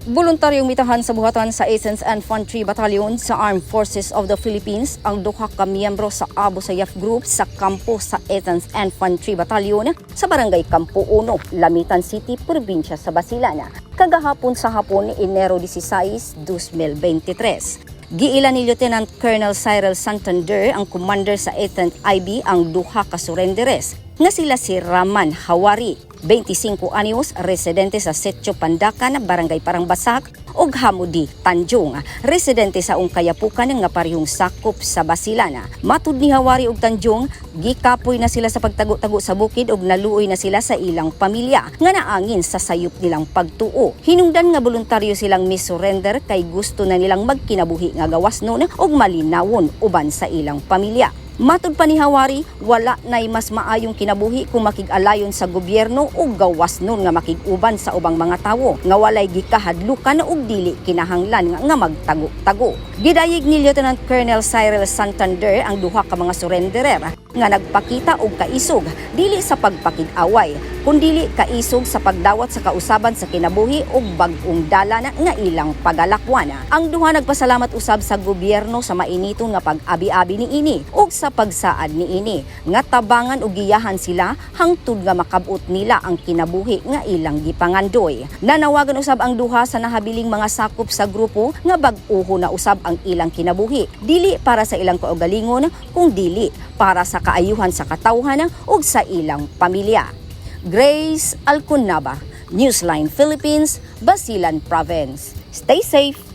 Voluntaryong mitahan sa buhatan sa 8th Infantry Battalion sa Armed Forces of the Philippines ang duha ka miyembro sa Abu Sayyaf Group sa kampo sa 8th Infantry Battalion sa Barangay Campo 1, Lamitan City, Probinsya sa Basilan, kagahapon sa hapon Enero 16, 2023. Giilan ni Lieutenant Colonel Cyril Santander, ang commander sa 8th IB, ang duha ka surrenderes nga sila si Raman Hawari, 25 anyos, residente sa Setyo Pandakan, Barangay Parangbasak, ug Hamudi Tanjung, residente sa Ungkayapukan nga parehong sakop sa Basilan. Matud ni Hawari ug Tanjung, gikapoy na sila sa pagtago-tago sa bukid ug naluoy na sila sa ilang pamilya nga naangin sa sayop nilang pagtuo. Hinungdan nga voluntaryo silang misurrender kay gusto na nilang magkinabuhi nga gawas nun ug malinawon uban sa ilang pamilya. Matud pa ni Hawari, wala nay mas maayong kinabuhi kung makig-alayon sa gobyerno o gawas nun nga makig-uban sa ubang mga tawo nga walay gikahadlukan ug dili kinahanglan nga magtago-tago. Gidayeg ni Lieutenant Colonel Cyril Santander ang duha ka mga surrenderer nga nagpakita og kaisog dili sa pagpakig-away kundi kaisog sa pagdawat sa kausaban sa kinabuhi ug bag-ong dalan nga ilang pagalakwan. Ang duha nagpasalamat usab sa gobyerno sa mainiton nga pag-abi-abi niini ug sa pagsaad niini nga tabangan ug giyahan sila hangtod nga makabut nila ang kinabuhi nga ilang gipangandoy. Nanawagan usab ang duha sa nahabiling mga sakop sa grupo nga bag-uho na usab ang ilang kinabuhi dili para sa ilang kaugalingon kung dili para sa kaayuhan sa katawhan ug sa ilang pamilya. Grace Alcunaba, Newsline Philippines, Basilan Province. Stay safe!